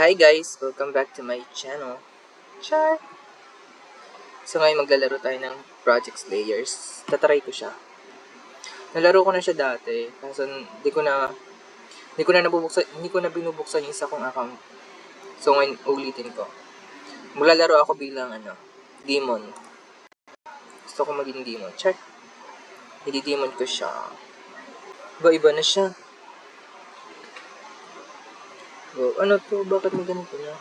Hi guys! Welcome back to my channel. Char! So ngayon maglalaro tayo ng Project Slayers. Tatry ko siya. Nalaro ko na siya dati, kaso hindi ko na binubuksan yung isa kong account. So ngayon ulitin ko. Maglalaro ako bilang demon. Gusto ko maging demon. Char! Hindi-demon ko siya. Iba na siya. Ano to? Bakit may ganito na?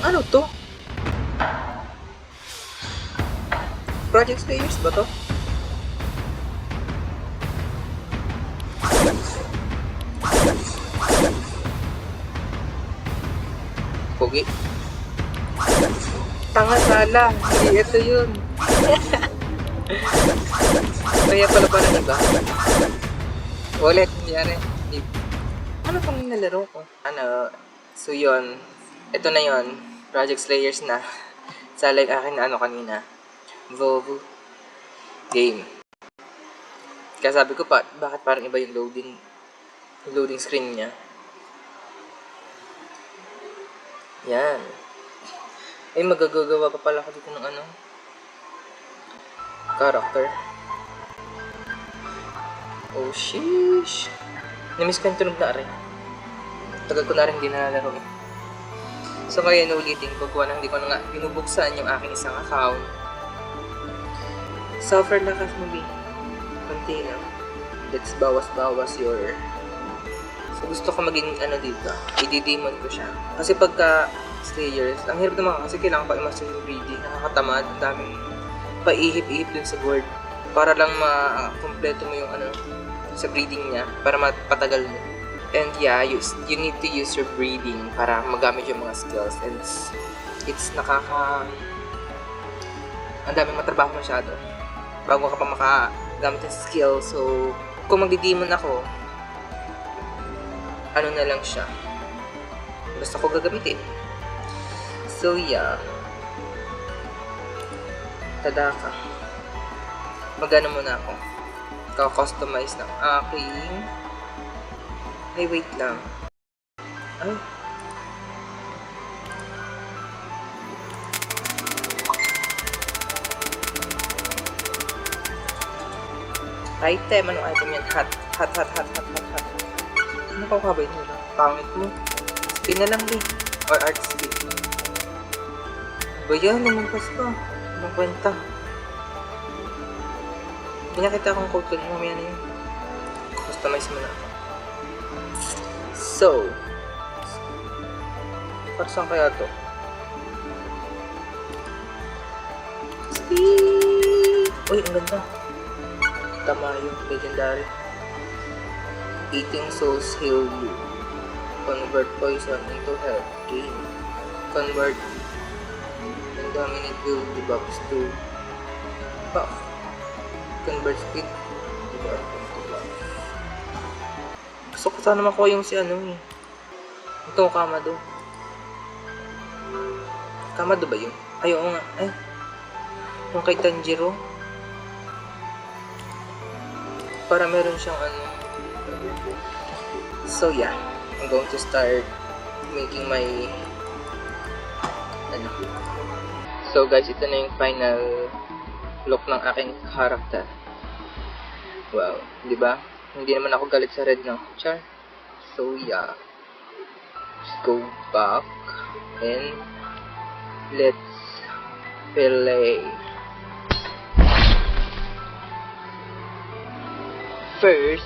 Ano to? Project Slayers ba to? Pogi? Tanga sala! Hindi ito yun! Kaya pala iba. Ulit, nangyari. Ano pang nalaro ko? So yun. Ito na yun. Project Slayers na. Sa like akin kanina. Vovo game. Kaya sabi ko bakit parang iba yung loading screen niya. Yan. Magagagawa pa pala ako dito ng character. Oh, sheesh. Namiss ko yung tunog na rin. Tagal ko na rin hindi nalalaro eh. So ngayon ulitin ko kung hindi ko na nga binubuksan yung aking isang account. Suffer lang kasi movie. Kunti lang. Let's bawas your... So gusto ko maging dito. I-demon ko siya. Kasi pagka Slayers, ang hirap naman kasi kailangan pa i-master yung breeding. Nakakatamad. Ang daming paihip-ihip dun sa board. Para lang ma-kompleto mo yung sa breeding niya. Para mapatagal mo. And yeah, you need to use your breeding para magamit yung mga skills. And it's ang daming matrabaho masyado bago ka pa makagamit ng skill. So, kung magdi-demon ako, na lang siya. Basta ko gagamitin. So, yeah. Tadaka. Magano muna ako. Ka-customize ng aking... Ay, wait lang. Ay. Item. Anong item yan? Hot. Ano ka kabay nila? Pangit mo. Spin na lang din. Or art spin. Ba yan? Lumagpas ka. Anong kwenta? Pinakita akong code ko. Mamaya na yun. Customize mo na ako. So. Para saan kaya to? Speed! Uy, ang ganda. Tama yung legendary. Eating souls heal you. Convert poison into health gain. Convert and dominate will debuffs to buff. Convert speed debuff to buff. Gusto ko sana makuha yung si ito Kamado. Kamado ba yun? Ay, oo nga. Ay. Yung kay Tanjiro. Para meron siyang So yeah, I'm going to start making my So guys, ito na yung final look ng aking character. Wow, di ba? Hindi naman ako galit sa red, no? Char. So yeah. Let's go back and let's play. First,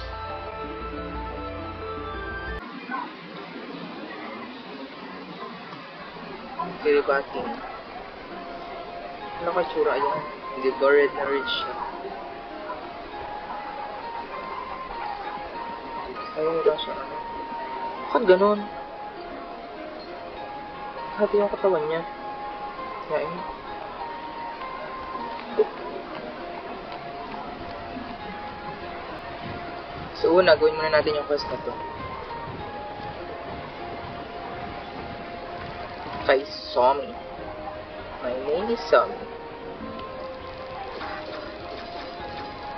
Kiribati. Ano ka tsura yan? Hindi ba red na red siya? Ayaw mo lang siya Bakit ganun? Hati yung katawan niya. Yain. So una, gawin muna natin yung quest na to. Kay Somi. My name is Somi.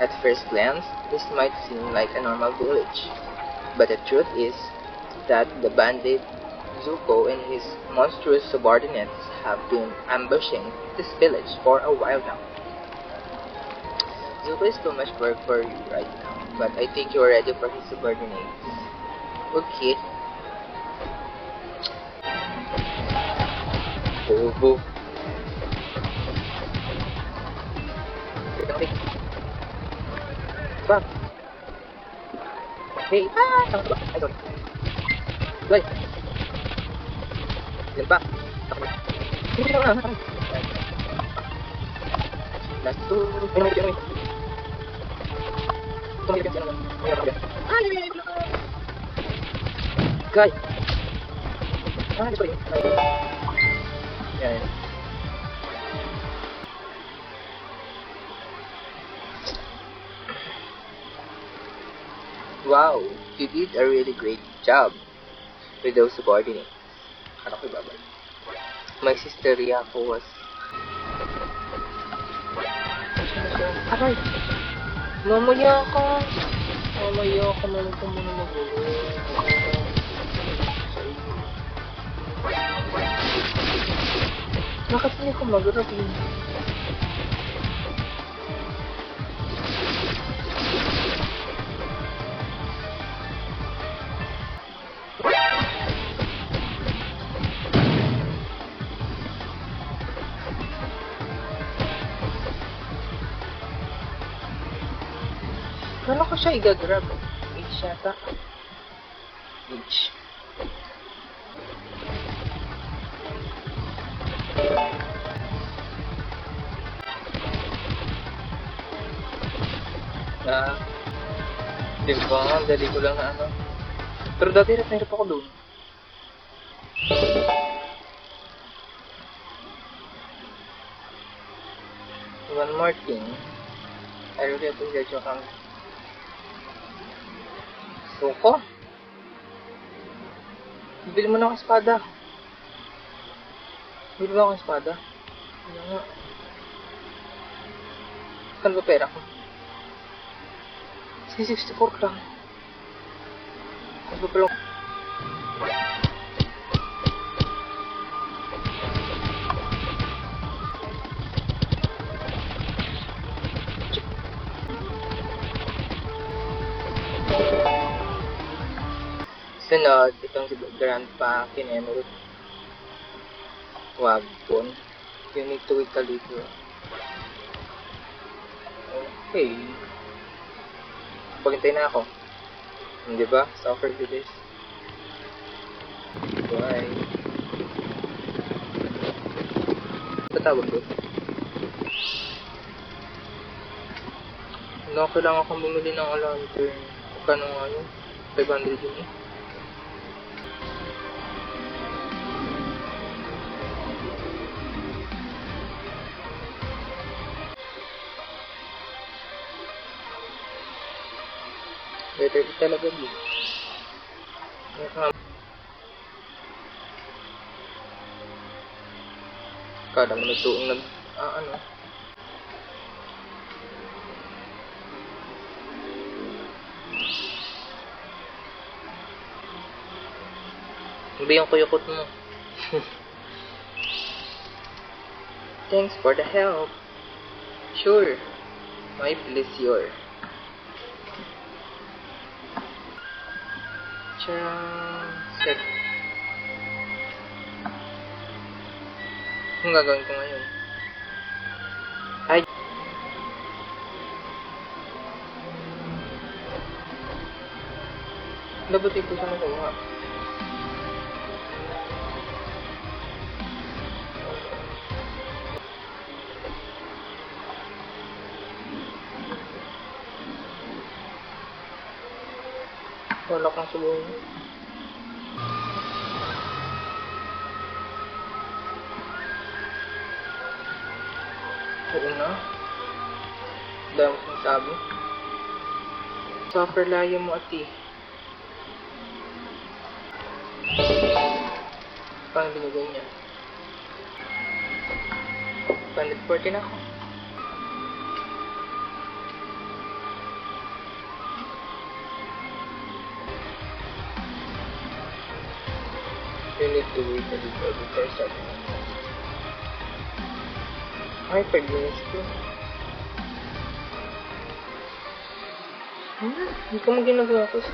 At first glance, this might seem like a normal village, but the truth is that the bandit Zuko and his monstrous subordinates have been ambushing this village for a while now. Zuko is too much work for you right now, but I think you are ready for his subordinates. Okay. Bobo. Fuck. Hey. Ay, sorry. Guys. Yan pa. Hindi na. Last two. Ay, guys. Sorry. Yan. Wow, you did a really great job with those subordinates. Ano ko babay? My sister Riako was... Aray! Mamaya ka! Mamaya ka naman kung muna mag-uwi. Bakit hindi ko mag-rap yun? Kala ko siya i-grab. H yata. H. Diba? Ang dali ko lang na ano. Pero dati hirap ako doon. One more thing. I really appreciate your comment. Suko? Bili mo na akong espada. Bili mo akong espada. Ano nga? Saan ba pera ko? 64 lang. Ano ba pala? Sunod, itong si Grandpa Kinemurut. Wagpon. You need to wait a little. Okay. Paghintay na ako. Hindi ba? Suffer to this. Bye. Tatawag doon. Ano, kailangan akong bumili ng lantern. Kano nga yun? 500 yun eh. Better talaga din. Kala mo nagtuong nag... ano? Ano ba yung kuyukot mo? Thanks for the help. Sure. My pleasure. Set. Anong gagawin ko ngayon? Ay! Dapat ito sa magawa. Wala kang sulong. Oo na. Dahil mo sinasabi. Suffer layo mo, ati. Paano binigay niya? 140 na ako. to wait a little before starting. Ay, 5 minutes to. Hindi ko mo ginagawa ko sa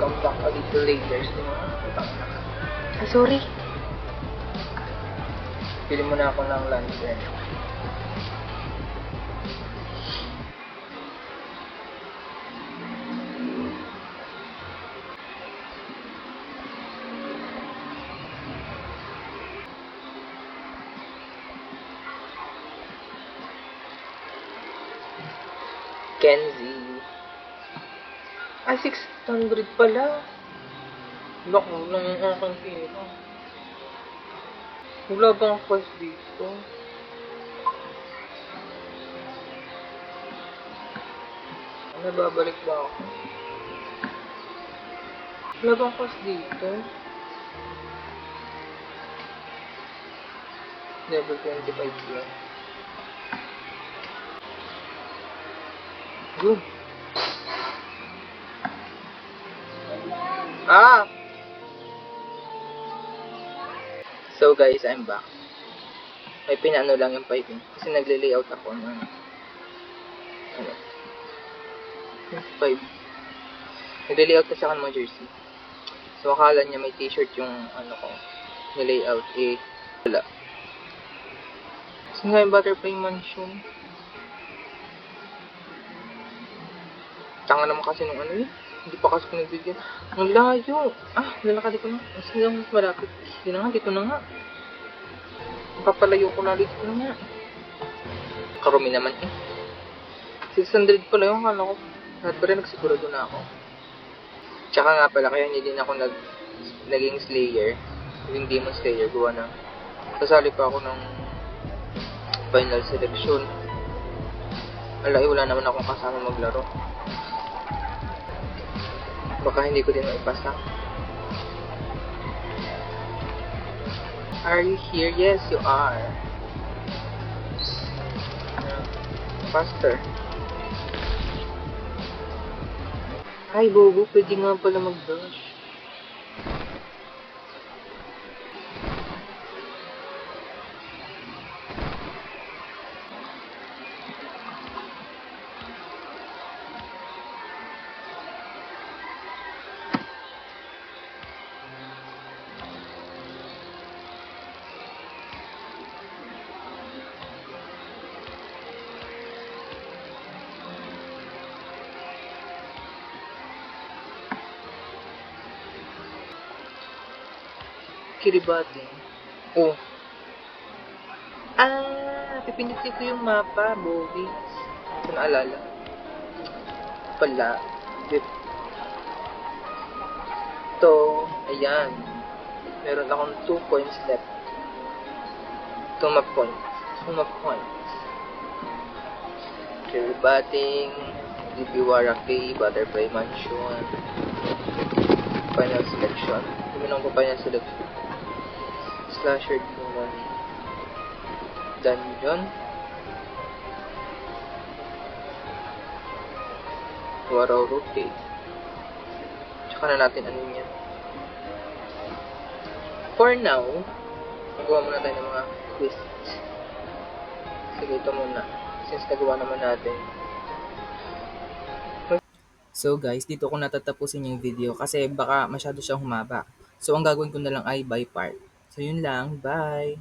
come back a little later. Ah, sorry. Pili mo na ako ng lunch eh. Kenzie. Ah, 600 pala. Naku, lang yung aking pera. Wala bang cost dito? Nababalik ba ako? Wala bang cost dito? Level 25 lang. Good. Ah! So guys, I'm back. May pinano lang yung piping. Kasi nagle-layout ako ng ano? 5. Nagle-layout kasi ako ng mga jersey. So akala niya may t-shirt yung ano ko. Nilayout. Eh, wala. So nga yung Butterfly Mansion. Tanga naman kasi nung ano yun. Hindi pa kasi ko nagbigyan. Ang layo. Ah, lalakad ko na. Kasi lang mas malapit. Hindi na nga, dito na nga. Papalayo ko na dito na nga. Karumi naman eh. 600 pala yung kala ko. Lahat pa rin nagsigurado na ako. Tsaka nga pala, kaya hindi din ako naging Slayer. Naging Demon Slayer. Gawa na. Kasali pa ako ng final selection. Alay, wala naman akong kasama maglaro. Baka hindi ko din maipasa. Are you here? Yes, you are. Faster. Ay, bobo. Pwede nga pala mag-dash. Kiribati. Oh. Ah, pipindutin ko yung mapa, Bobby. Kung naalala. Pala. Ito, ayan. Meron akong 2 points left. 2 map points. 2 map points. Kiribating, Dibiwara Bay, Butterfly Mansion, Final Selection. Tuminong ko Final Selection. Slasher Demon Dungeon, Warrow Rotate. Tsaka na natin ano yan. For now, nagawa muna tayo ng mga twists. Sige, ito muna. Since nagawa naman natin. So guys, dito ko natatapusin yung video kasi baka masyado siyang humaba. So ang gagawin ko na lang ay by part. So yun lang, bye!